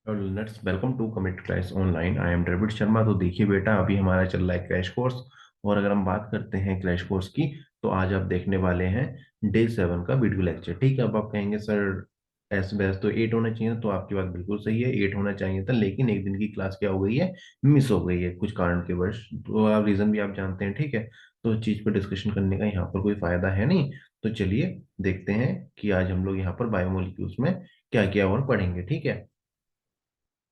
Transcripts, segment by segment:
Hello learners, welcome to Commit class online. I am Dravid Sharma. तो देखिए बेटा, अभी हमारा चल रहा है क्रैश कोर्स। और अगर हम बात करते हैं क्रैश कोर्स की, तो आज आप देखने वाले हैं डे 7 का वीडियो लेक्चर। ठीक है। अब आप कहेंगे सर एस बेस तो 8 होना चाहिए, तो आपकी बात बिल्कुल सही है, 8 होना चाहिए था, लेकिन एक दिन की क्लास क्या हो गई है, मिस हो गई है कुछ कारण के वश। तो आप रीजन भी आप जानते हैं। ठीक है। तो इस चीज पर डिस्कशन करने का यहाँ पर कोई फायदा है नहीं। तो चलिए देखते हैं कि आज हम लोग यहाँ पर बायोमोलिक्यूल्स में क्या क्या और पढ़ेंगे। ठीक है।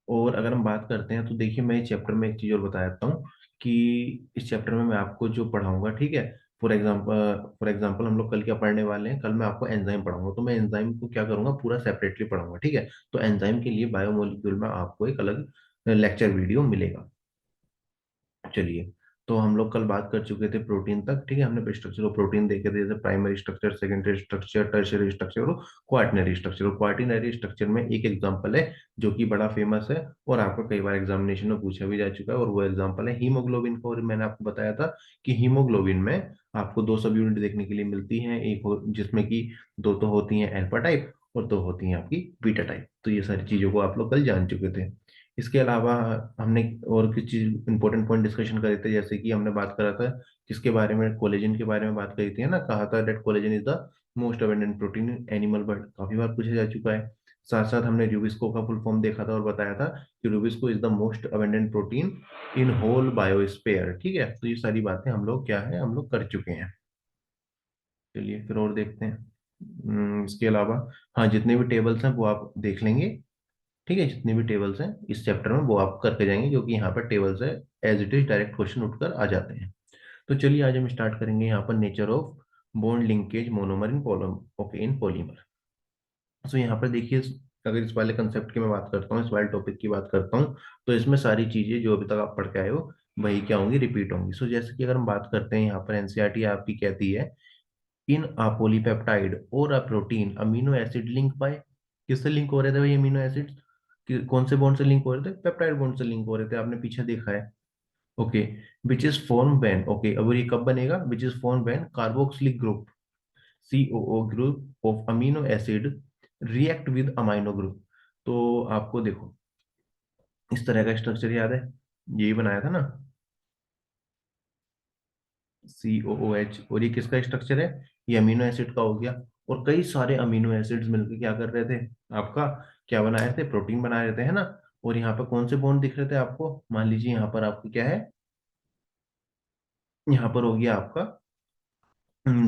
और अगर हम बात करते हैं तो देखिए, मैं इस चैप्टर में एक चीज और बता देता हूँ कि इस चैप्टर में मैं आपको जो पढ़ाऊंगा, ठीक है। फॉर एग्जांपल हम लोग कल क्या पढ़ने वाले हैं, कल मैं आपको एंजाइम पढ़ाऊंगा, तो मैं एंजाइम को क्या करूंगा, पूरा सेपरेटली पढ़ाऊंगा। ठीक है। तो एंजाइम के लिए बायोमोलिक्यूल में आपको एक अलग लेक्चर वीडियो मिलेगा। चलिए। तो हम लोग कल बात कर चुके थे प्रोटीन तक। ठीक है। हमने स्ट्रक्चर ऑफ प्रोटीन देखे थे, जैसे primary structure, secondary structure, tertiary structure और क्वाaternary स्ट्रक्चर। और क्वाaternary स्ट्रक्चर में एक एग्जांपल है जो कि बड़ा फेमस है और आपका कई बार एग्जामिनेशन में पूछा भी जा चुका है, और वो एग्जांपल है हीमोग्लोबिन का। और मैंने आपको बताया था कि हीमोग्लोबिन में आपको दो सब यूनिट देखने के लिए मिलती हैं, जिसमें कि दो तो होती हैं अल्फा टाइप और दो होती हैं आपकी बीटा टाइप। तो ये सारी चीजों को आप लोग कल जान चुके थे। इसके अलावा हमने और किस चीज इंपॉर्टेंट पॉइंट डिस्कशन करे थे, जैसे कि हमने बात करा था किसके बारे में, कोलेजन के बारे में बात करी थी, है ना। कहा था that collagen is the most abundant protein in animal, but काफी बार पूछा जा चुका है। साथ साथ हमने रूबिस्को का फुल फॉर्म देखा था और बताया था कि rubisco is the most abundant protein in whole biosphere. ठीक है। तो ये सारी बातें हम लोग क्या है, हम लोग कर चुके हैं। चलिए फिर और देखते हैं। इसके अलावा हाँ, जितने भी टेबल्स हैं वो आप देख लेंगे। ठीक है। जितने भी टेबल्स हैं इस चैप्टर में वो आप करके जाएंगे, क्योंकि यहाँ पर टेबल्स है, as it is direct question उठकर आ जाते हैं। तो चलिए आज हम स्टार्ट करेंगे यहाँ पर nature of bond linkage monomer in polymer. Okay, in polymer. So यहाँ पर देखिए, अगर इस वाले कंसेप्ट की मैं बात करता हूँ, इस वाले टॉपिक की बात करता हूँ, तो इसमें सारी चीजें जो अभी तक आप पढ़ के आए हो वही क्या होंगी, रिपीट होंगी। सो जैसे कि अगर हम बात करते हैं, यहाँ पर एनसीईआरटी आपकी कहती है इन अ पॉलीपेप्टाइड और a protein amino acid link by, किससे लिंक हो रहे थे भाई अमीनो एसिड, कौन से बॉन्ड से लिंक हो रहे थे, पेप्टाइड बॉन्ड से लिंक हो रहे थे, आपने पीछे देखा है। Okay. Which is form when, okay, अब ये कब बनेगा, which is form when carboxylic group, COO group of amino acid react with amino group. तो आपको देखो इस तरह का स्ट्रक्चर याद है, यही बनाया था ना, COOH। और ये किसका स्ट्रक्चर है, ये अमीनो एसिड का हो गया। और कई सारे अमीनो एसिड्स मिलकर क्या कर रहे थे, आपका क्या बना रहे थे, प्रोटीन बना रहे थे, है ना। और यहाँ पर कौन से बॉन्ड दिख रहे थे आपको, मान लीजिए यहाँ पर आपको क्या है, यहाँ पर हो गया आपका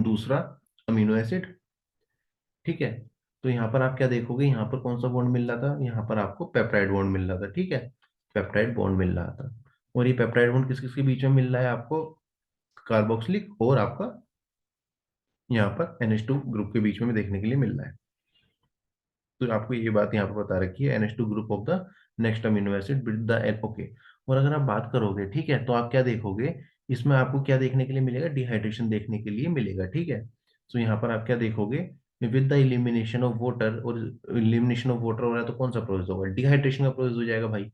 दूसरा अमीनो एसिड। ठीक है। तो यहाँ पर आप क्या देखोगे, यहाँ पर कौन सा बॉन्ड मिल रहा था, यहाँ पर आपको पेप्टाइड बॉन्ड मिल रहा था। ठीक है। पेप्टाइड बॉन्ड मिल रहा था। और ये पेप्टाइड बॉन्ड किस किसके बीच में मिल रहा है आपको, कार्बोक्सिलिक और आपका यहाँ पर NH2 ग्रुप के बीच में भी देखने के लिए मिल रहा है। तो आपको ये बात यहाँ पर बता रखी है, NH2 group of the next amino acid with the okay. और अगर आप बात करोगे, ठीक है, तो आप क्या देखोगे, इसमें आपको क्या देखने के लिए मिलेगा, डिहाइड्रेशन देखने के लिए मिलेगा। ठीक है। तो यहाँ पर आप क्या देखोगे, with the elimination of water, और इलिमिनेशन ऑफ वाटर हो रहा है तो कौन सा प्रोसेस होगा, डिहाइड्रेशन का प्रोसेस हो जाएगा भाई।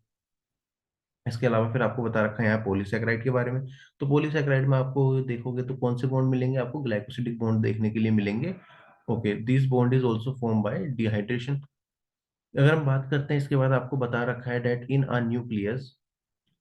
इसके अलावा फिर आपको बता रखा है यहाँ पॉलीसैकेराइड के बारे में। तो पॉलीसैकेराइड में आपको देखोगे तो कौन से बॉन्ड मिलेंगे, आपको ग्लाइकोसिडिक बॉन्ड देखने के लिए मिलेंगे। Okay, this bond is also form by dehydration. अगर हम बात करते हैं, इसके बाद आपको बता रखा है that in a nucleus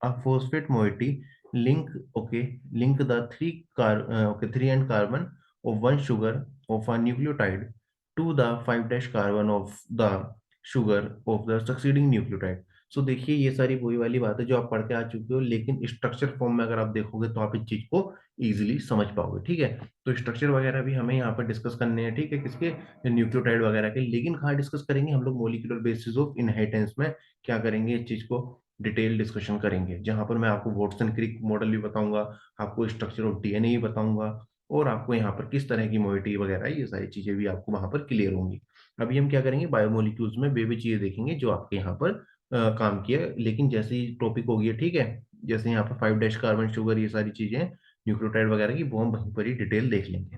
a phosphate moiety link, okay, link the three end carbon of one sugar of a nucleotide to the 5' carbon of the sugar of the succeeding nucleotide. So देखिए, ये सारी वही वाली बात है जो आप पढ़ के आ चुके हो, लेकिन स्ट्रक्चर फॉर्म में अगर आप देखोगे तो आप इस चीज को इजीली समझ पाओगे। ठीक है। तो स्ट्रक्चर वगैरह भी हमें यहाँ पर डिस्कस करने हैं, ठीक है, किसके, न्यूक्लियोटाइड वगैरह के। लेकिन कहाँ डिस्कस करेंगे हम लोग, मोलिकुलर बेसिस ऑफ इनहेरिटेंस में क्या करेंगे, इस चीज को डिटेल डिस्कशन करेंगे, जहां पर मैं आपको वॉटसन क्रिक मॉडल भी बताऊंगा, आपको स्ट्रक्चर ऑफ DNA भी बताऊंगा, और आपको यहाँ पर किस तरह की मोइटी वगैरह ये सारी चीजें भी आपको वहां पर क्लियर होंगी। अभी हम क्या करेंगे, बायोमोलिक्यूल्स में वे भी चीजें देखेंगे जो आपके यहाँ पर काम किया। लेकिन जैसे ही टॉपिक हो गया, ठीक है, जैसे यहाँ पर 5' कार्बन शुगर ये सारी चीजें न्यूक्लियोटाइड वगैरह की, वो हम वहीं पर ही डिटेल देख लेंगे।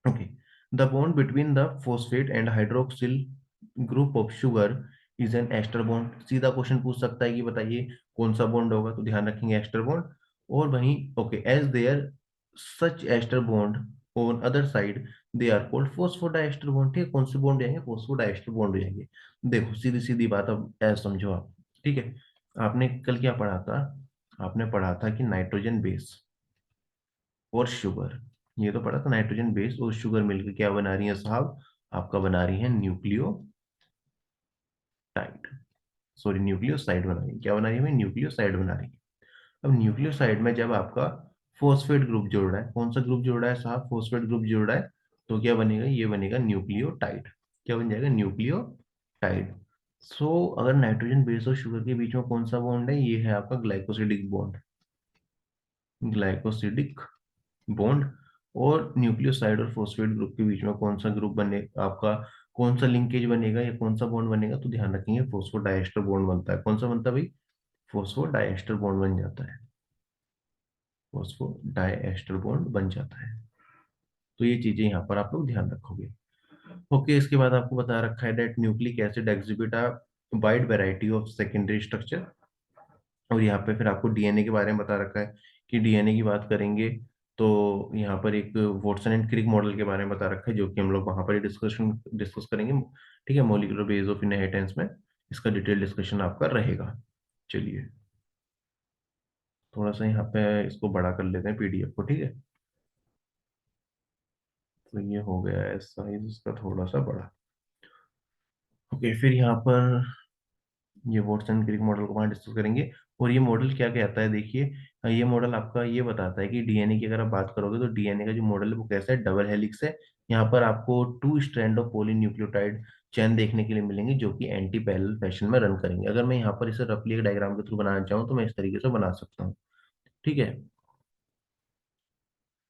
Okay. The bond between the phosphate and hydroxyl group of sugar is an ester bond. सीधा क्वेश्चन पूछ सकता है कि बताइए कौन सा बॉन्ड होगा, तो ध्यान रखेंगे एस्टर बॉन्ड। और वहीं okay, as there such ester bond, on other side they are called phosphodiester bond. ठीक है, कौन से बॉन्ड हो जाएंगे? फॉस्फोडाइएस्टर बॉन्ड हो जाएंगे। देखो सीधी सीधी बात, अब ऐसा समझो आप। ठीक है, आपने कल क्या पढ़ा था? आपने पढ़ा था कि नाइट्रोजन बेस और शुगर, ये तो पढ़ा था, नाइट्रोजन बेस और शुगर मिलकर क्या बना रही है साहब? आपका बना रही है न्यूक्लियोटाइड। सॉरी, न्यूक्लियोसाइड बना रही है। क्या बना रही है भाई? न्यूक्लियोसाइड बना रही है। अब न्यूक्लियोसाइड में जब आपका फॉस्फेट ग्रुप जुड़ रहा है, कौन सा ग्रुप जुड़ रहा है साहब? फॉस्फेट ग्रुप जुड़ रहा है, तो क्या बनेगा? ये बनेगा न्यूक्लियोटाइड। क्या बन जाएगा? न्यूक्लियोटाइड। सो अगर नाइट्रोजन बेस और शुगर के बीच में कौन सा बॉन्ड है? ये है आपका ग्लाइकोसिडिक बॉन्ड। Glycosidic bond. और न्यूक्लियोसाइड और फॉस्फेट ग्रुप के बीच में कौन सा ग्रुप बने आपका? कौन सा लिंकेज बनेगा या कौन सा बॉन्ड बनेगा? तो ध्यान रखेंगे, फॉस्फोडाइएस्टर बॉन्ड बनता है। कौन सा बनता है भाई? फॉस्फोडाइएस्टर बॉन्ड बन जाता है। फॉस्फोडाइएस्टर बॉन्ड बन जाता है। तो ये चीजें यहाँ पर आप लोग ध्यान रखोगे। ओके, इसके बाद आपको बता रखा है that nucleic acid exhibit a wide variety of secondary structure. और यहाँ पे फिर आपको डीएनए के बारे में बता रखा है कि डीएनए की बात करेंगे तो यहाँ पर एक वॉटसन एंड क्रिक मॉडल के बारे में बता रखा है, जो कि हम लोग वहां पर ही डिस्कस करेंगे। ठीक है, मॉलिक्यूलर बेस ऑफ इनहेरिटेंस में इसका डिटेल डिस्कशन आपका रहेगा। चलिए, थोड़ा सा यहाँ पे इसको बड़ा कर लेते हैं पीडीएफ को। ठीक है, तो ये हो गया है साइज इसका थोड़ा सा बड़ा। ओके, फिर यहाँ पर ये वॉटसन क्रिक मॉडल को वहाँ डिस्कस करेंगे। और ये मॉडल क्या कहता है देखिए, ये मॉडल आपका ये बताता है कि डीएनए की अगर आप बात करोगे तो डीएनए का जो मॉडल है वो कैसा है? डबल हेलिक्स है। यहाँ पर आपको 2 स्ट्रैंड ऑफ पॉलीन्यूक्लियोटाइड चैन देखने के लिए मिलेंगे, जो कि एंटी पैरेलल फैशन में रन करेंगे। अगर मैं यहाँ पर इसे रफली एक डायग्राम के थ्रू बनाना चाहूँ तो मैं इस तरीके से बना सकता हूँ। ठीक है,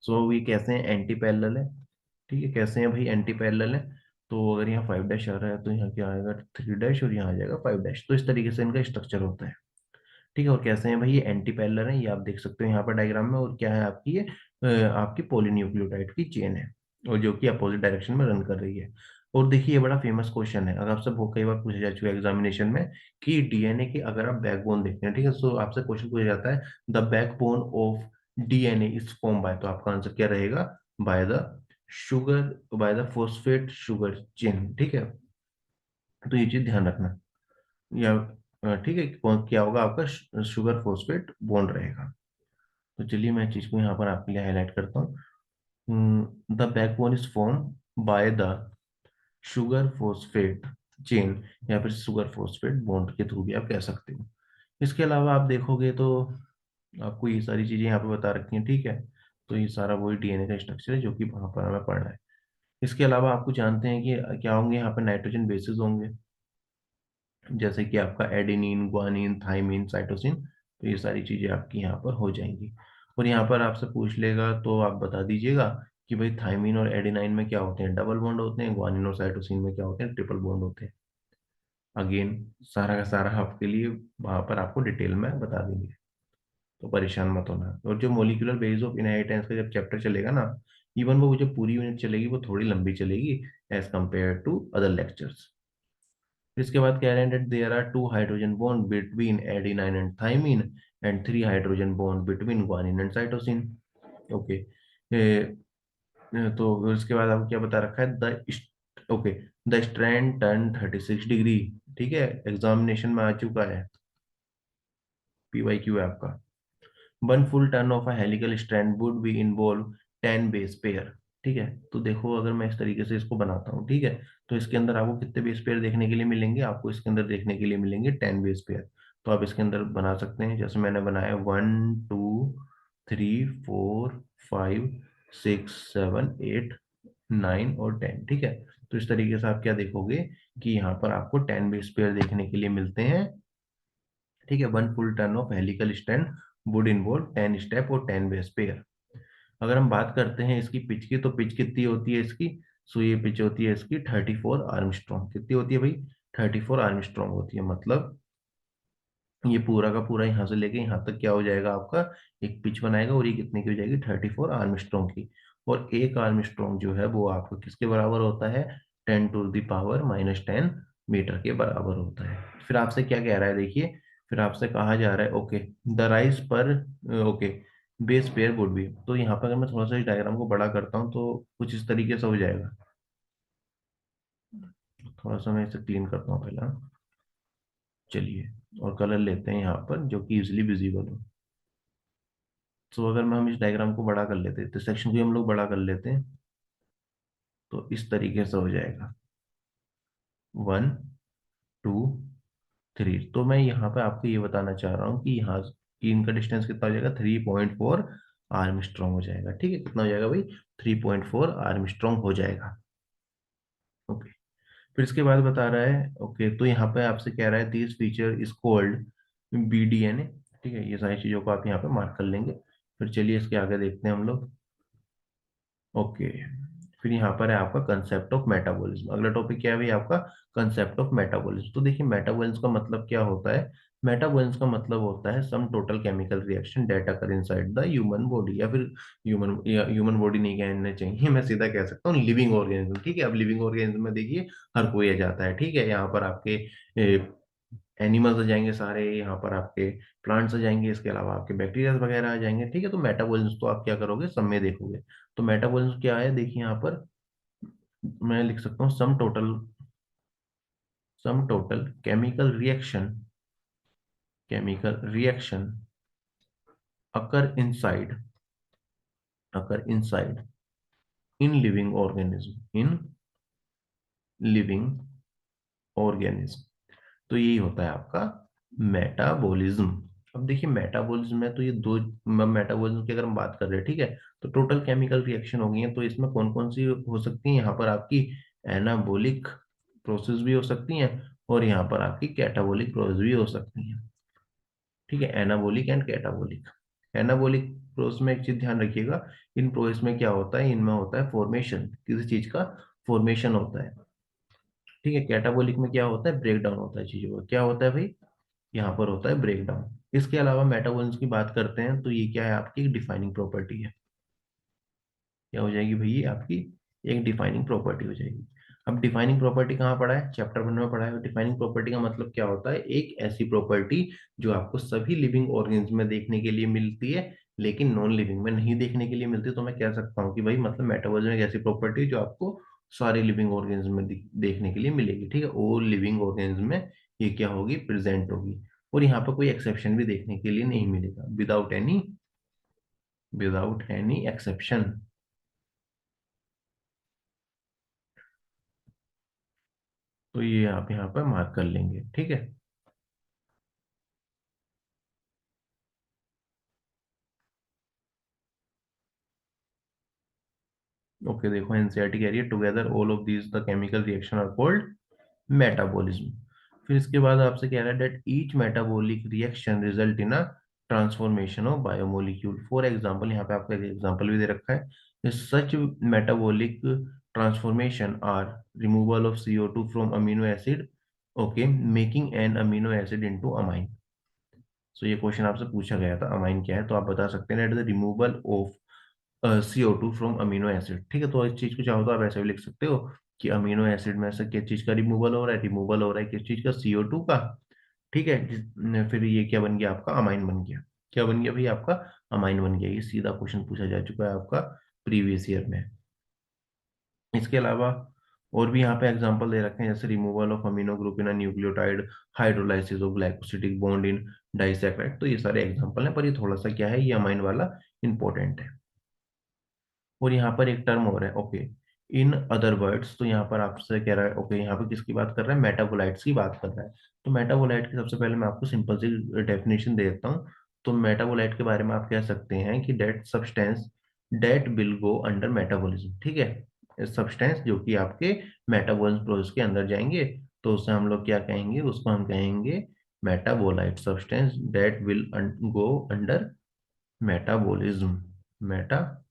सो ये कैसे हैं? एंटी पैरेलल है। ठीक है, कैसे हैं भाई? एंटी पैरेलल है। तो अगर यहाँ 5 डैश आ रहा है तो यहाँ क्या आएगा? 3 डैश, और यहाँ आ जाएगा 5 डैश। तो इस तरीके से इनका स्ट्रक्चर होता है। ठीक है, और कैसे हैं भाई? ये एंटी पैरेलल है, ये आप देख सकते हो यहाँ पर डायग्राम में। और क्या है आपकी? ये आपकी पॉलीन्यूक्लियोटाइड की चेन है, और जो कि अपोजिट डायरेक्शन में रन कर रही है। और देखिए, ये बड़ा फेमस क्वेश्चन है, अगर आपसे बहुत कई बार पूछा जा चुका है एग्जामिनेशन में, कि डीएनए की अगर आप बैकबोन देखते हैं, ठीक है, तो आपसे क्वेश्चन पूछा जाता है the backbone of DNA is form by, तो आपका आंसर क्या रहेगा? By the sugar, by the phosphate sugar chain. ठीक है, तो ये चीज ध्यान रखना। या ठीक है, क्या होगा आपका? शुगर फॉस्फेट बॉन्ड रहेगा। तो चलिए मैं चीज को यहाँ पर आपके लिए हाईलाइट करता हूँ। The backbone is form by the sugar phosphate chain, या फिर शुगर फॉस्फेट बॉन्ड के थ्रू भी आप कह सकते हो। इसके अलावा आप देखोगे तो आपको ये सारी चीजें यहाँ पे बता रखी हैं। ठीक है, तो ये सारा वही डीएनए का स्ट्रक्चर है जो कि वहां पर हमें पढ़ना है। इसके अलावा आपको जानते हैं कि क्या होंगे? यहाँ पर नाइट्रोजन बेसिस होंगे, जैसे कि आपका एडेनिन, ग्वानिन, थाइमिन, साइटोसिन। तो ये सारी चीजें आपकी यहाँ पर हो जाएंगी। और यहाँ पर आपसे पूछ लेगा तो आप बता दीजिएगा कि भाई थाइमिन और एडेनाइन में क्या होते हैं? डबल बॉन्ड होते हैं। ग्वानिन और साइटोसिन में क्या होते हैं? ट्रिपल बॉन्ड होते हैं। अगेन, सारा का सारा आपके लिए वहां पर आपको डिटेल में बता देंगे, तो परेशान मत होना। और जो मोलिकुलर बेस ऑफ इनहेरिटेंस का जब चैप्टर चलेगा ना, इवन वो जो पूरी यूनिट चलेगी वो थोड़ी लंबी चलेगी as compare to other lectures. इसके बाद कह रहे हैं there are 2 hydrogen bond between adenine and thymine and 3 hydrogen bond between guanine and cytosine. Okay, तो इसके बाद आपको क्या बता रखा है? The okay, the strand turn 36 degree. ठीक है, एग्जामिनेशन में आ चुका है, पीवाईक्यू है आपका। 1 full turn of a helical strand would be involve 10 base pair. ठीक है, तो देखो अगर मैं इस तरीके से इसको बनाता हूँ, ठीक है, तो इसके अंदर आपको कितने बेस पेयर देखने के लिए मिलेंगे? आपको इसके अंदर देखने के लिए मिलेंगे 10 बेस पेयर। तो आप इसके अंदर बना सकते हैं, जैसे मैंने बनाया 1 2 3 4 5 6 7 8 9 और 10। ठीक है, तो इस तरीके से आप क्या देखोगे कि यहाँ पर आपको 10 बेस पेयर देखने के लिए मिलते हैं। ठीक है, 1 full turn off helical strand would involve 10 step और 10 बेस पेयर। अगर हम बात करते हैं इसकी पिच की, तो पिच कितनी होती है इसकी? सो ये पिच होती है इसकी 34 आर्मस्ट्रॉन्ग। कितनी होती है भाई? 34 आर्मस्ट्रॉन्ग होती है। मतलब ये पूरा का पूरा यहाँ से लेके यहाँ तक क्या हो जाएगा आपका? एक पिच बनाएगा, और ये कितने की हो जाएगी? 34 आर्मस्ट्रॉन्ग की। और एक आर्मस्ट्रॉन्ग जो है वो आपका किसके बराबर होता है? 10⁻⁻10 मीटर के बराबर होता है। फिर आपसे क्या कह रहा है देखिए, फिर आपसे कहा जा रहा है ओके द राइज पर okay base pair would be. तो यहाँ पर अगर मैं थोड़ा सा इस डायग्राम को बड़ा करता हूँ तो कुछ इस तरीके से हो जाएगा। थोड़ा सा मैं इसे क्लीन करता हूँ पहले। चलिए, और कलर लेते हैं यहाँ पर जो कि इजिली विजिबल हो। तो अगर हम इस डायग्राम को बड़ा कर लेते हैं, तो सेक्शन को हम लोग बड़ा कर लेते हैं, तो इस तरीके से हो जाएगा। 1, 2, 3। तो मैं यहाँ पे आपको ये बताना चाह रहा हूँ कि यहाँ की इनका डिस्टेंस कितना हो जाएगा, 3.4 आर्मस्ट्रॉन्ग हो जाएगा। ठीक है, कितना हो जाएगा भाई, 3.4 आर्मस्ट्रॉन्ग हो जाएगा। ओके, फिर इसके बाद बता रहा है, ओके तो यहाँ पे आपसे कह रहा है this feature is called BDNA। ठीक है, ये सारी चीजों को आप यहाँ पे मार्क कर लेंगे। फिर चलिए इसके आगे देखते हैं हम लोग। ओके, फिर यहाँ पर है आपका कंसेप्ट ऑफ मेटाबॉलिज्म। अगला टॉपिक क्या है भाई आपका, कंसेप्ट ऑफ मेटाबॉलिज्म। तो देखिए मेटाबॉलिज्म का मतलब क्या होता है। मेटाबॉलिज्म का मतलब होता है sum total chemical reaction that occur inside the human body, या फिर ह्यूमन बॉडी नहीं कहना चाहिए, मैं सीधा कह सकता हूँ लिविंग ऑर्गेनिज्म। ठीक है, अब लिविंग ऑर्गेनिज्म में देखिए हर कोई आ जाता है। ठीक है, यहाँ पर आपके एनिमल्स आ जाएंगे सारे, यहाँ पर आपके प्लांट्स आ जाएंगे, इसके अलावा आपके बैक्टीरिया वगैरह आ जाएंगे। ठीक है, तो मेटाबॉलिज्म तो आप क्या करोगे, सब में देखोगे। तो मेटाबॉलिज्म क्या है, देखिए यहाँ पर मैं लिख सकता हूँ sum total chemical reaction occur inside in living organism. तो यही होता है आपका मेटाबॉलिज्म। अब देखिए मेटाबॉलिज्म में तो ये दो, मेटाबॉलिज्म की अगर हम बात कर रहे हैं, ठीक है, तो टोटल केमिकल रिएक्शन हो गई है। तो इसमें कौन कौन सी हो सकती है, यहाँ पर आपकी एनाबोलिक प्रोसेस भी हो सकती हैं, और यहाँ पर आपकी कैटाबोलिक प्रोसेस भी हो सकती हैं। ठीक है, anabolic and catabolic. Anabolic process में एक चीज ध्यान रखिएगा, इन प्रोसेस में क्या होता है, इनमें होता है फॉर्मेशन, किसी चीज का फॉर्मेशन होता है। ठीक है, कैटाबोलिक में क्या होता है, ब्रेक डाउन होता है चीजों का। क्या होता है भाई, यहाँ पर होता है ब्रेक डाउन। इसके अलावा मेटाबॉलिज्म की बात करते हैं तो ये क्या है, आपकी एक डिफाइनिंग प्रॉपर्टी है। क्या हो जाएगी भाई, ये आपकी एक डिफाइनिंग प्रॉपर्टी हो जाएगी। अब डिफाइनिंग प्रॉपर्टी कहाँ पढ़ा है, चैप्टर 1 में पढ़ा है। डिफाइनिंग प्रॉपर्टी का मतलब क्या होता है, एक ऐसी प्रॉपर्टी जो आपको सभी लिविंग ऑर्गेनिज्म में देखने के लिए मिलती है लेकिन नॉन लिविंग में नहीं देखने के लिए मिलती। तो मैं कह सकता हूँ कि भाई मतलब मेटाबॉलिज्म एक ऐसी प्रॉपर्टी है जो आपको सारे लिविंग ऑर्गेनिज्म में देखने के लिए मिलेगी। ठीक है, ऑल लिविंग ऑर्गेनिज्म में ये क्या होगी, प्रेजेंट होगी। और यहाँ पर कोई एक्सेप्शन भी देखने के लिए नहीं मिलेगा, विदाउट एनी एक्सेप्शन। तो ये आप यहाँ पर मार्क कर लेंगे। ठीक है, ओके देखो एनसीईआरटी कह रही है together all of these the chemical reaction are called metabolism. फिर इसके बाद आपसे कह रहा है that each metabolic reaction result in a transformation of biomolecule. For example, यहाँ पे आपका एक एग्जांपल भी दे रखा है, such metabolic transformation are removal of CO2 from amino acid, okay, making an amino acid into amine. So ये question आपसे पूछा गया था, अमाइन क्या है, तो आप बता सकते हैं that the removal of CO2 from amino acid. ठीक है, तो इस चीज को चाहो तो आप ऐसे भी लिख सकते हो कि अमीनो एसिड में से किस चीज का रिमूवल हो रहा है, रिमूवल हो रहा है किस चीज का, CO2 का। ठीक है, फिर ये क्या बन गया आपका, अमाइन बन गया। क्या बन गया भाई आपका, अमाइन बन गया। ये सीधा क्वेश्चन पूछा जा चुका है आपका प्रीवियस ईयर में। इसके अलावा और भी यहाँ पे एग्जांपल दे रखे हैं, जैसे removal of amino group in nucleotide, hydrolysis of glycosidic bond in disaccharide. तो ये सारे एग्जांपल हैं, पर ये थोड़ा सा क्या है, ये अमाइन वाला इंपॉर्टेंट है। और यहाँ पर एक टर्म और है, ओके, इन अदर वर्ड्स। तो यहाँ पर आपसे कह रहा है, ओके यहाँ पे किसकी बात कर रहा है, मेटाबोलाइट्स की बात कर रहा है। तो मेटाबोलाइट की सबसे पहले मैं आपको सिंपल सी डेफिनेशन दे देता हूँ। तो मेटाबोलाइट के बारे में आप कह सकते हैं कि that substance that will go under metabolism. ठीक है, सब्सटेंस जो कि आपके मेटाबॉलिज्म प्रोसेस के अंदर जाएंगे, तो उसे हम लोग क्या कहेंगे, उसको हम कहेंगे metabolite, substance that will go under metabolism, metabolism.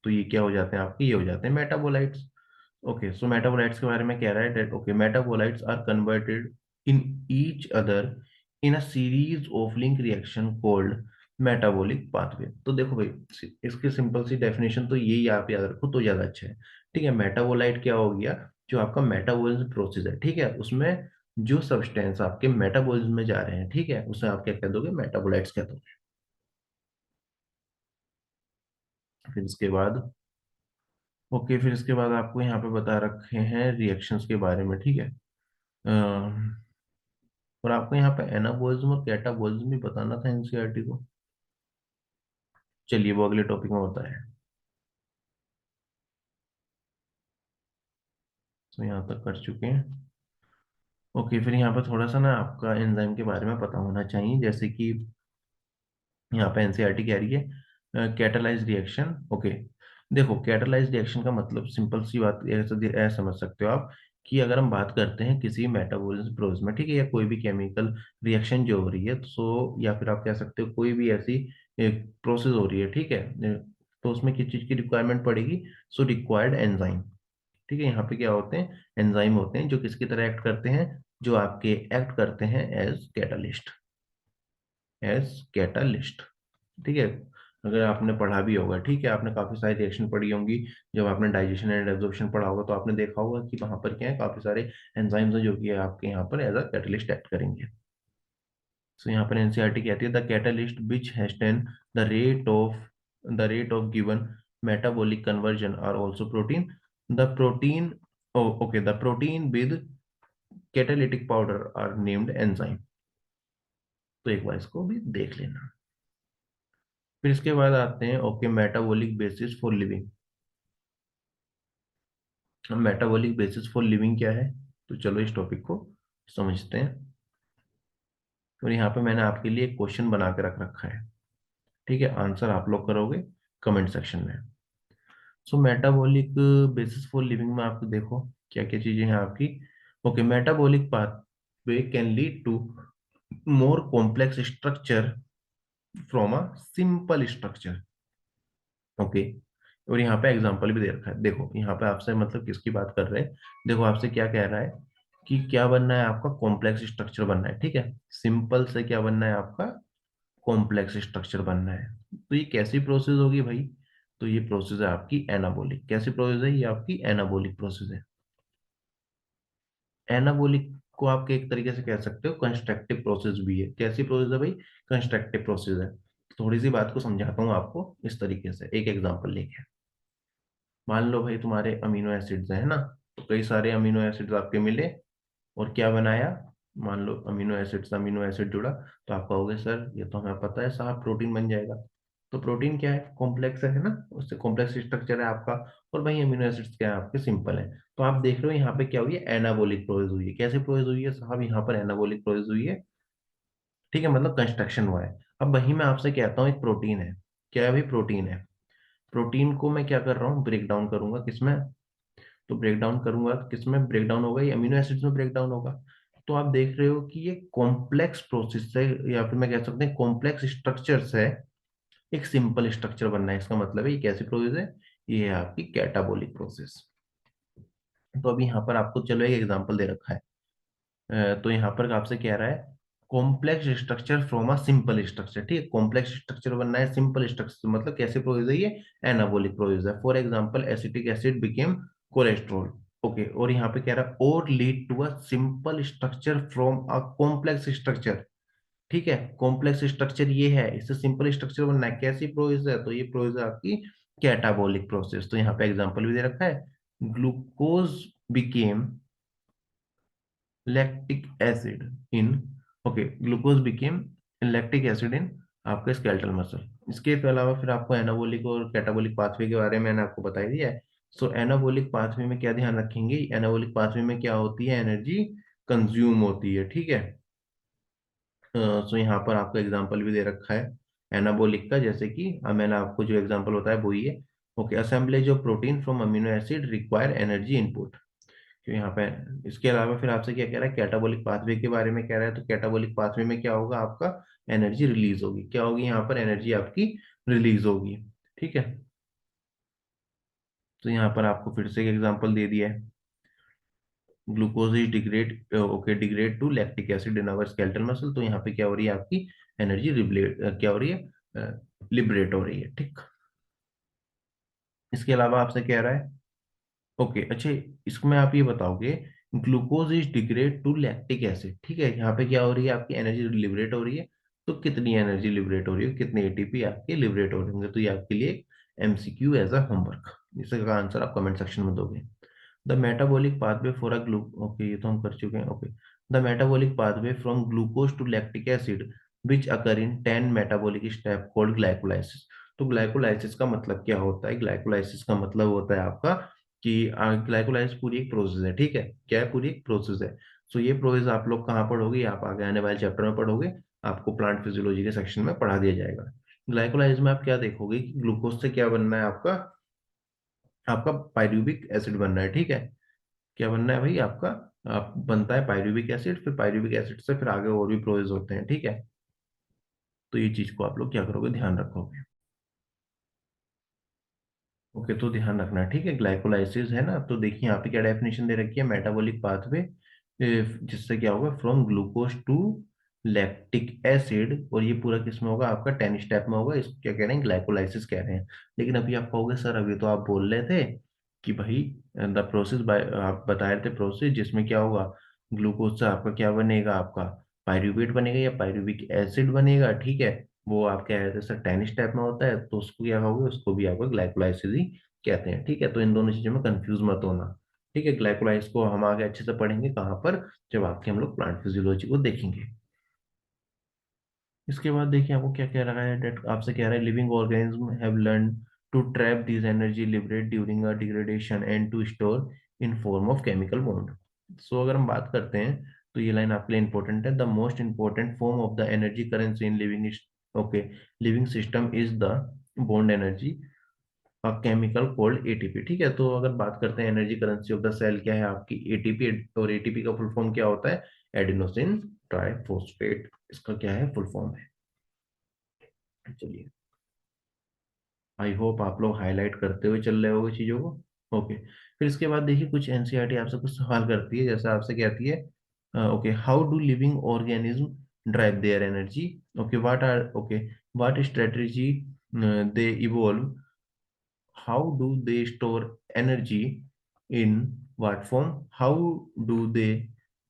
तो ये क्या हो जाते हैं आपके, ये हो जाते हैं मेटाबोलाइट्स। ओके, सो मेटाबोलाइट्स के बारे में कह रहा है that, okay, metabolites are converted in each other in a series of link reaction called metabolic pathway. तो देखो भाई, इसकी सिंपल सी डेफिनेशन तो यही आप याद रखो तो ज्यादा अच्छा है। ठीक है, मेटाबोलाइट क्या हो गया, जो आपका मेटाबॉलिज्म प्रोसेस है, ठीक है, उसमें जो सब्सटेंस आपके मेटाबॉलिज्म में जा रहे हैं, ठीक है, उसे आप क्या कह दोगे, मेटाबोलाइट्स कह दोगे। फिर इसके बाद ओके, फिर इसके बाद आपको यहाँ पे बता रखे हैं रिएक्शंस के बारे में, ठीक है। और आपको यहाँ पे एनाबॉलिज्म और कैटाबॉलिज्म भी बताना था एनसीईआरटी को। चलिए वो अगले टॉपिक में होता है। तो यहाँ तक कर चुके हैं। ओके, फिर यहाँ पे थोड़ा सा ना आपका एंजाइम के बारे में पता होना चाहिए, जैसे कि यहाँ पे एनसीईआरटी कह रही है कैटालाइज रिएक्शन। ओके, देखो कैटालाइज रिएक्शन का मतलब सिंपल सी बात ऐसा समझ सकते हो आप, कि अगर हम बात करते हैं किसी मेटाबॉलिज्म प्रोसेस में, ठीक है, या कोई भी केमिकल रिएक्शन जो हो रही है, तो या फिर आप कह सकते हो कोई भी ऐसी प्रोसेस हो रही है, ठीक है, तो उसमें किस चीज की रिक्वायरमेंट पड़ेगी, सो रिक्वायर्ड एंजाइम। ठीक है, यहाँ पे क्या होते हैं, एंजाइम होते हैं जो किसकी तरह एक्ट करते हैं, जो आपके एक्ट करते हैं एज कैटालिस्ट, एज कैटालिस्ट। ठीक है, अगर आपने पढ़ा भी होगा, ठीक है, आपने काफी सारी रिएक्शन पढ़ी होंगी, जब आपने डाइजेशन एंड एब्जॉर्प्शन पढ़ा होगा तो आपने देखा होगा कि वहां पर क्या है, काफी सारे एंजाइम्स हैं जो कि आपके यहाँ पर एज अ कैटलिस्ट एक्ट करेंगे। सो यहाँ पर एनसीईआरटी कहती है the catalyst which hasten the rate of given metabolic conversion are also protein, the protein, oh okay, the protein with catalytic powder are named enzyme। तो एक बार इसको भी देख लेना। फिर इसके बाद आते हैं okay metabolic basis for living. Metabolic basis for living क्या है, तो चलो इस टॉपिक को समझते हैं। और यहाँ पे मैंने आपके लिए एक क्वेश्चन बना के रख रखा है, ठीक है, आंसर आप लोग करोगे कमेंट सेक्शन में। So metabolic basis for living में आपको देखो क्या क्या चीजें हैं आपकी। Okay, metabolic pathway can lead to more complex structure from a simple structure. Okay, और यहाँ पे एग्जांपल भी दे रखा है, देखो यहाँ पे आपसे मतलब किसकी बात कर रहे हैं, देखो आपसे क्या कह रहा है कि क्या बनना है आपका, कॉम्प्लेक्स स्ट्रक्चर बनना है, ठीक है, सिंपल से क्या बनना है आपका, कॉम्प्लेक्स स्ट्रक्चर बनना है। तो ये कैसी प्रोसेस होगी भाई, तो ये प्रोसेस है आपकी एनाबोलिक। कैसी प्रोसेस है, ये आपकी एनाबोलिक प्रोसेस है। एनाबोलिक को आप एक तरीके से कह सकते हो कंस्ट्रक्टिव प्रोसेस भी है। कैसी प्रोसेस है भाई, कंस्ट्रक्टिव प्रोसेस है। थोड़ी सी बात को समझाता हूँ आपको इस तरीके से एक एग्जांपल लेके। मान लो भाई तुम्हारे अमीनो एसिड्स हैं, है ना, तो कई सारे अमीनो एसिड्स आपके मिले और क्या बनाया, मान लो अमीनो एसिड जुड़ा, तो आप कहोगे सर ये तो हमें पता है साहब, प्रोटीन बन जाएगा। तो प्रोटीन क्या है, कॉम्प्लेक्स है ना, उससे कॉम्प्लेक्स स्ट्रक्चर है आपका। और भाई अमीनो एसिड्स क्या है आपके, सिंपल है। तो आप देख रहे हो यहाँ पे क्या हुई है, एनाबोलिक प्रोसेस हुई है। कैसे प्रोसेस हुई है साहब, यहाँ पर एनाबोलिक प्रोसेस हुई है, ठीक है, मतलब कंस्ट्रक्शन हुआ है। अब वही मैं आपसे कहता हूँ एक प्रोटीन है, क्या है भाई, प्रोटीन है। प्रोटीन को मैं क्या कर रहा हूँ, ब्रेक डाउन करूंगा किसमें, तो ब्रेक डाउन करूंगा तो किसमें ब्रेक डाउन होगा, ये अमीनो एसिड्स में ब्रेक डाउन होगा। तो आप देख रहे हो कि ये कॉम्प्लेक्स प्रोसेस है, या फिर मैं कह सकते हैं कॉम्प्लेक्स स्ट्रक्चर है एक सिंपल स्ट्रक्चर बनना है। इसका मतलब है ये कैसी प्रोसेस है, ये है आपकी कैटाबोलिक प्रोसेस। तो अभी यहाँ पर आपको चलो एक एग्जांपल दे रखा है। तो यहाँ पर आपसे कह रहा है complex structure from a simple structure, ठीक है, कॉम्प्लेक्स स्ट्रक्चर बनना है सिंपल स्ट्रक्चर, मतलब कैसे प्रोसेस है ये, एनाबोलिक प्रोसेस है। For example acetic acid became cholesterol. Okay, और यहाँ पे कह रहा है और lead to a simple structure from a complex structure. ठीक है, कॉम्प्लेक्स स्ट्रक्चर ये है, इससे सिंपल स्ट्रक्चर बनना है। कैसी प्रोसेस है, तो ये प्रोसेस है आपकी कैटाबोलिक प्रोसेस। तो यहाँ पे एग्जांपल भी दे रखा है, ग्लूकोज बिकेम लैक्टिक एसिड इन, okay, glucose became lactic acid इन आपका स्केलेटल मसल। इसके अलावा फिर आपको एनाबोलिक और कैटाबोलिक पाथवे के बारे में मैंने आपको बता ही दिया है। सो एनाबोलिक पाथवे में क्या ध्यान रखेंगे, एनाबोलिक पाथवे में क्या होती है, एनर्जी कंज्यूम होती है, ठीक है। सो यहाँ पर आपको एग्जांपल भी दे रखा है एनाबोलिक का, जैसे कि अब मैंने आपको जो एग्जांपल होता है वो ये, okay, assemblage of protein from amino acid require energy input. तो यहाँ पे इसके अलावा फिर आपसे क्या कह रहा है, कैटाबोलिक पाथवे के बारे में कह रहा है। तो कैटाबोलिक पाथवे में क्या होगा आपका, एनर्जी रिलीज होगी, क्या होगी यहाँ पर, एनर्जी आपकी रिलीज होगी, ठीक है। तो यहाँ पर आपको फिर से एक एग्जांपल दे दिया है, glucose is degrade, okay, degrade to lactic acid in our skeletal muscle. तो यहाँ पे क्या हो रही है आपकी एनर्जी रिबलेट, क्या हो रही है, लिबरेट हो रही है, ठीक। इसके अलावा आपसे कह रहा है, ओके, अच्छा, इसमें आप ये बताओगे glucose is degrade to lactic acid. ठीक है, यहाँ पे क्या हो रही है, आपकी एनर्जी लिबरेट हो रही है। तो कितनी एनर्जी लिबरेट हो रही है, कितने एटीपी आपके लिबरेट हो रहे होंगे, तो ये आपके लिए एमसीक्यू एज अ होमवर्क, इसका आंसर आप कमेंट सेक्शन में दोगे। The metabolic pathway for a ग्लू ओके, ये तो हम कर चुके हैं। Okay, the metabolic pathway from glucose to lactic acid which occur in 10 metabolic step called glycolysis. तो ग्लाइकोलाइसिस का मतलब क्या होता है, ग्लाइकोलाइसिस का मतलब होता है आपका कि ग्लाइकोलाइसिस पूरी एक प्रोसेस है। ठीक है, क्या है, पूरी एक प्रोसेस है। सो ये प्रोसेस आप लोग कहाँ पढ़ोगे, आप आगे आने वाले चैप्टर में पढ़ोगे, आपको प्लांट फिजियोलॉजी के सेक्शन में पढ़ा दिया जाएगा। ग्लाइकोलाइसिस में आप क्या देखोगे कि ग्लूकोज से क्या बनना है आपका, आपका पायरूविक एसिड बनना है। ठीक है, क्या बनना है भाई आपका, आप बनता है पायरूविक एसिड, फिर पायरूविक एसिड से फिर आगे और भी प्रोसेस होते हैं। ठीक है, तो ये चीज को आप लोग क्या करोगे, ध्यान रखोगे। ओके, तो ध्यान रखना है। ठीक है, ग्लाइकोलाइसिस है ना, तो देखिए यहाँ पे क्या डेफिनेशन दे रखी है, मेटाबॉलिक पाथवे जिससे क्या होगा, from glucose to lactic acid, और ये पूरा किस में होगा, आपका 10 स्टेप में होगा। इसको क्या कह रहे हैं, ग्लाइकोलाइसिस कह रहे हैं। लेकिन अभी आप कहोगे सर, अभी तो आप बोल रहे थे कि भाई द प्रोसेस बाय, आप बता रहे थे प्रोसेस जिसमें क्या होगा, ग्लूकोज से आपका क्या बनेगा, आपका पायरूवेट बनेगा या पायरूविक एसिड बनेगा। ठीक है, वो आप कह रहे थे सर 10 स्टेप में होता है, तो उसको क्या कहोगे, उसको भी आपको ग्लाइकोलाइसिस ही कहते हैं। ठीक है, तो इन दोनों चीजों में कंफ्यूज मत होना। ठीक है, ग्लाइकोलाइसिस को हम आगे अच्छे से पढ़ेंगे कहाँ पर, जब आपके हम लोग प्लांट फिजियोलॉजी को देखेंगे। इसके बाद देखिए आपको क्या कह रहा है, that आपसे कह रहा है living organism have learn to trap this energy liberate during a degradation and to store in form of chemical bond. So अगर हम बात करते हैं, तो ये लाइन आपके लिए इंपॉर्टेंट है, the most important form of the energy currency in living, okay, living system is the bond energy, a chemical called ATP. ठीक है, तो अगर बात करते हैं energy currency of the cell, क्या है आपकी एटीपी, और एटीपी का फुल फॉर्म क्या होता है, एडिनोसिन ट्राइफॉस्फेट, इसका क्या है, फुल फॉर्म है। चलिए, आई होप आप लोग हाईलाइट करते हुए चल रहे होगे चीजों को। ओके, फिर इसके बाद देखिए कुछ एनसीईआरटी आपसे कुछ सवाल करती है, जैसे आपसे कहती है, okay, how do living organism drive their energy, okay, what are, okay, what strategy they evolve, how do they store energy, in what form, how do they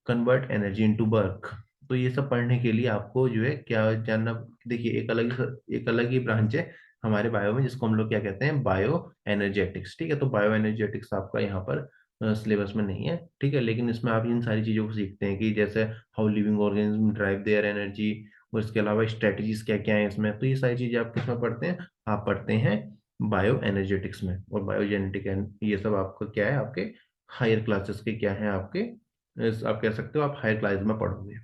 convert energy into work। तो ये सब पढ़ने के लिए आपको जो है क्या जानना, देखिए एक अलग ही ब्रांच है हमारे बायो में, जिसको हम लोग क्या कहते हैं, बायो एनर्जेटिक्स। ठीक है, तो बायो एनर्जेटिक्स आपका यहाँ पर सिलेबस में नहीं है। ठीक है, लेकिन इसमें आप इन सारी चीजों को सीखते हैं कि जैसे how living organism drive their energy, और इसके अलावा स्ट्रेटजीज क्या क्या है इसमें, तो ये सारी चीजें आप किसमें पढ़ते हैं, आप पढ़ते हैं बायो एनर्जेटिक्स में। और बायोजेनेटिक ये सब आपका क्या है, आपके हायर क्लासेस के क्या है आपके, आप कह सकते हो आप हायर क्लास में पढ़ोगे।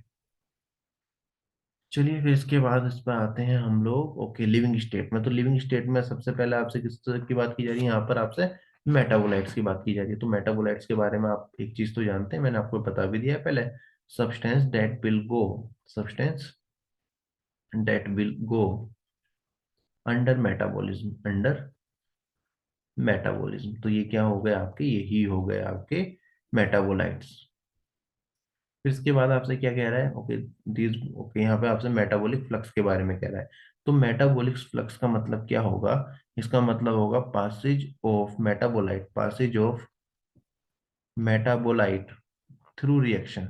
चलिए, फिर इसके बाद इस पर आते हैं हम लोग, ओके, लिविंग स्टेट में। तो लिविंग स्टेट में सबसे पहले आपसे किस तरह की बात की जा रही है, यहाँ पर आपसे मेटाबोलाइट्स की बात की जा रही है। तो मेटाबोलाइट्स के बारे में आप एक चीज तो जानते हैं, मैंने आपको बता भी दिया है पहले, substance that will go, substance that will go under metabolism, under metabolism. तो ये क्या हो गए आपके, यही हो गए आपके मेटाबोलाइट्स। फिर इसके बाद आपसे क्या कह रहा है, ओके, दिस, ओके, यहाँ पे आपसे मेटाबॉलिक फ्लक्स के बारे में कह रहा है। तो मेटाबॉलिक फ्लक्स का मतलब क्या होगा, इसका मतलब होगा passage of metabolite, passage of metabolite through reaction,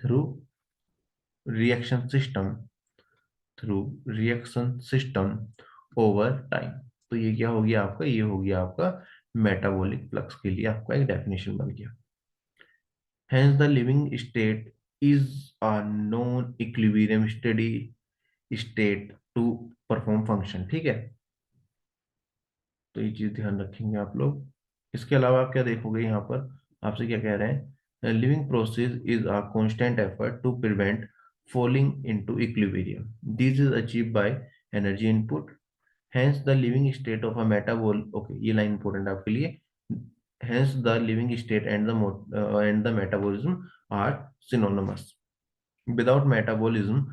through reaction system, through reaction system over time. तो ये क्या हो गया आपका, ये हो गया आपका मेटाबॉलिक फ्लक्स के लिए आपका एक डेफिनेशन बन गया। Hence, the living state is a non-equilibrium steady state to perform function। ठीक है, तो ये चीज ध्यान रखेंगे आप लोग। इसके अलावा आप क्या देखोगे यहाँ पर, आपसे क्या कह रहे हैं, living process is a constant effort to prevent falling into equilibrium, this is achieved by energy input, hence the living state of a metabol, okay, ये लाइन इंपॉर्टेंट आपके लिए, hence the living state and and the metabolism are synonymous, without metabolism,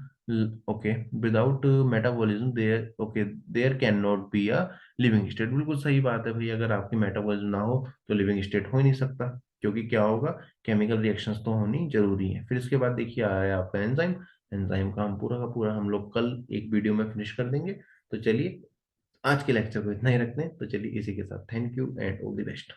okay, without metabolism there, okay, there cannot be a living state। बिल्कुल सही बात है भाई, अगर आपकी मेटाबॉलिज्म ना हो तो लिविंग स्टेट हो ही नहीं सकता, क्योंकि क्या होगा, केमिकल रिएक्शंस तो होनी जरूरी है। फिर इसके बाद देखिए आया आपका एंजाइम, एंजाइम का हम पूरा का पूरा हम लोग कल एक वीडियो में फिनिश कर देंगे। तो चलिए, आज के लेक्चर को इतना ही रखते हैं, तो चलिए इसी के साथ thank you and all the best.